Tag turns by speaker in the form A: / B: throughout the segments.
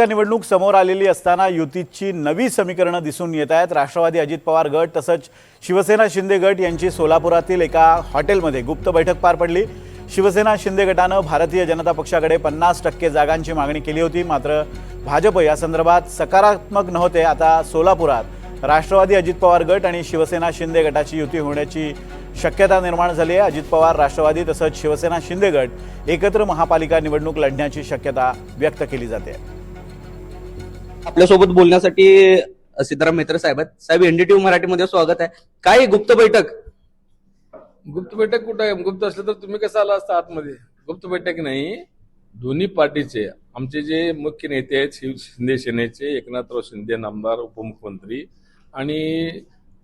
A: निवडणूक समोर आलेली असताना युतीची नवी समीकरणं दिसून येत आहेत। राष्ट्रवादी अजित पवार गट तसंच शिवसेना शिंदे गट यांची सोलापुरातील एका हॉटेलमध्ये गुप्त बैठक पार पडली। शिवसेना शिंदे गटानं भारतीय जनता पक्षाकडे 50% जागांची मागणी केली होती, मात्र भाजप या संदर्भात सकारात्मक नव्हते। आता सोलापुरात राष्ट्रवादी अजित पवार गट आणि शिवसेना शिंदे गटाची युती होण्याची शक्यता निर्माण झाली आहे। अजित पवार राष्ट्रवादी तसंच शिवसेना शिंदे गट एकत्र महापालिका निवडणूक लढण्याची शक्यता व्यक्त केली जाते।
B: आपल्यासोबत बोलण्यासाठी सीताराम मेहत्रे साहेब एनडीटीव्ही मराठीमध्ये स्वागत आहे। काय गुप्त बैठक?
C: गुप्त बैठक कुठं आहे? गुप्त असलं तर तुम्ही कसं आला असता आतमध्ये? गुप्त बैठक नाही, दोन्ही पार्टीचे आमचे जे मुख्य नेते आहेत, शिंदे सेनेचे एकनाथराव शिंदे नामदार उपमुख्यमंत्री आणि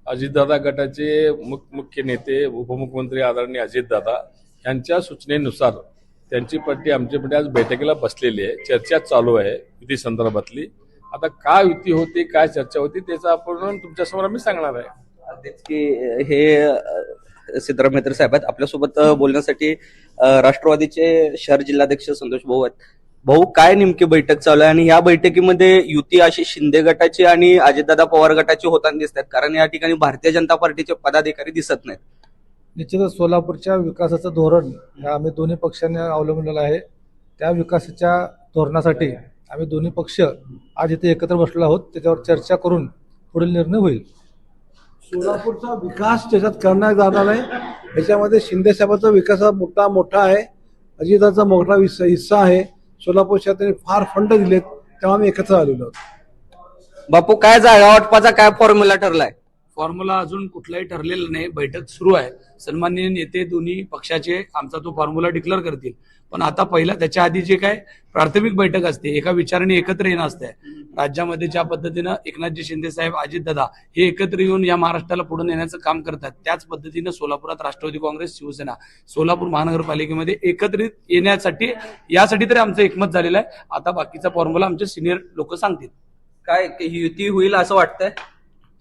C: अजितदादा गटाचे मुख्य नेते उपमुख्यमंत्री आदरणीय अजितदादा यांच्या सूचनेनुसार त्यांची पार्टी आमची पार्टी आज बैठकीला बसलेली आहे। चर्चा चालू आहे युती संदर्भातली। आता काय युती होती, काय चर्चा होती त्याचं आपण तुमच्यासमोर आम्ही सांगणार आहे।
B: तेच की हे सीताराम मेहत्रे साहेब आहेत आपल्यासोबत बोलण्यासाठी। राष्ट्रवादीचे शहर जिल्हाध्यक्ष संतोष भाऊ आहेत। भाऊ, काय नेमकी बैठक चालू आहे आणि या बैठकीमध्ये युती अशी शिंदे गटाची आणि अजितदादा पवार गटाची होताना दिसतात, कारण या ठिकाणी भारतीय जनता पार्टीचे पदाधिकारी दिसत नाहीत।
D: निश्चितच सोलापूरच्या विकासाचं धोरण आम्ही दोन्ही पक्षांनी अवलंबलेलं आहे। त्या विकासाच्या धोरणासाठी आम्ही दोन्ही पक्ष आज इथे एकत्र बसलो आहोत, त्याच्यावर चर्चा करून पुढील निर्णय होईल।
E: सोलापूरचा विकास त्याच्यात करण्यात जाणार आहे। याच्यामध्ये शिंदे साहेबांचा विकास मोठा आहे, अजिताचा मोठा हिस्सा आहे। सोलापूर शहराने फार फंड दिलेत, तेव्हा आम्ही एकत्र आलेलो आहोत।
B: बापू, काय जागा वाटपाचा काय फॉर्म्युला ठरलाय?
F: फॉर्म्युला अजून कुठलाही ठरलेला नाही, बैठक सुरू आहे। सन्माननीय नेते दोन्ही पक्षाचे आमचा तो फॉर्म्युला डिक्लेअर करतील, पण आता पहिला त्याच्या आधी जे काय प्राथमिक बैठक असते, एका विचाराने एकत्र येणं असते। राज्यामध्ये ज्या पद्धतीनं एकनाथजी शिंदे साहेब अजितदादा हे एकत्र येऊन या महाराष्ट्राला पुढे नेण्याचं काम करतात, त्याच पद्धतीनं सोलापुरात राष्ट्रवादी काँग्रेस शिवसेना सोलापूर महानगरपालिकेमध्ये एकत्रित येण्यासाठी यासाठी तरी आमचं एकमत झालेलं आहे। आता बाकीचा फॉर्म्युला आमचे सिनियर लोक सांगतील।
B: काय युती होईल असं वाटतंय?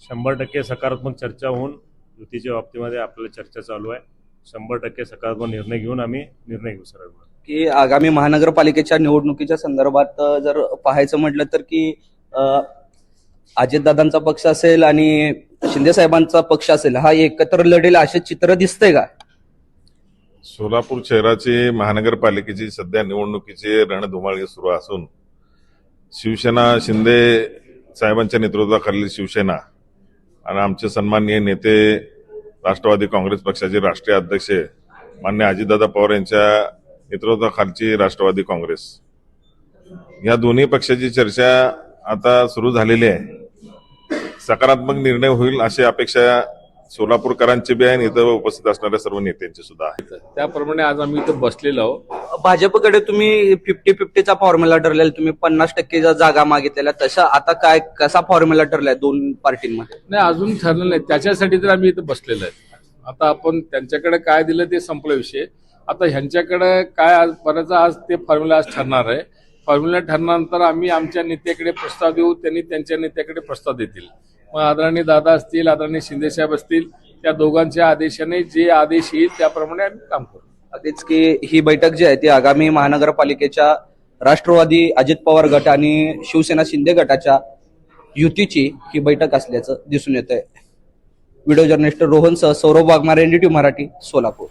G: 100% सकारात्मक चर्चा होऊन युतीच्या बाबतीमध्ये आपल्याला चर्चा चालू आहे। 100% सकारात्मक निर्णय घेऊन आम्ही निर्णय घेऊ सर
B: की आगामी महानगरपालिकेच्या निवडणुकीच्या संदर्भात जर पाहायचं म्हटलं तर की अजितदादांचा पक्ष असेल आणि शिंदे साहेबांचा पक्ष असेल, हा एकत्र लढेल असे चित्र दिसतंय का?
H: सोलापूर शहराची महानगरपालिकेची सध्या निवडणुकीची रणधुमाळी सुरू असून शिवसेना शिंदे साहेबांच्या नेतृत्वाखालील शिवसेना आणि आमचे सन्माननीय नेते राष्ट्रवादी काँग्रेस पक्षाचे राष्ट्रीय अध्यक्ष माननीय अजितदादा पवार यांच्या नेतृत्वाखालची राष्ट्रवादी काँग्रेस या दोन्ही पक्षाची चर्चा आता सुरू झालेली आहे। सकारात्मक निर्णय होईल अशी अपेक्षा सोलापूरकरांची बी आहे आणि इथं उपस्थित असणाऱ्या सर्व नेत्यांची सुद्धा आहे।
C: त्याप्रमाणे आज आम्ही इथं बसलेलो आहोत।
B: भाजपकडे तुम्ही 50-50चा फॉर्म्युला ठरलेला, तुम्ही 50% जागा मागितलेल्या, तशा आता काय कसा फॉर्म्युला ठरलाय दोन पार्टींमध्ये?
C: नाही, अजून ठरलं नाही, त्याच्यासाठी तर आम्ही इथं बसलेलो आहे। आता आपण त्यांच्याकडे काय दिलं ते संपला विषय। आता ह्यांच्याकडे काय आज बरंच आज ते फॉर्म्युला आज ठरणार आहे। फॉर्म्युला ठरल्यानंतर आम्ही आमच्या नेत्याकडे प्रस्ताव देऊ, त्यांनी त्यांच्या नेत्याकडे प्रस्ताव देतील। मग आदरणीय दादा असतील, आदरणीय शिंदे साहेब असतील, त्या दोघांच्या आदेशाने जे आदेश येईल त्याप्रमाणे आम्ही काम करू।
B: तेच की ही बैठक जी आहे ती आगामी महानगरपालिकेच्या राष्ट्रवादी अजित पवार गट आणि शिवसेना शिंदे गटाच्या युतीची ही बैठक असल्याचं दिसून येत आहे। व्हिडिओ जर्नलिस्ट रोहन सह सौरभ वाघमारे, एनडीटीव्ही मराठी, सोलापूर।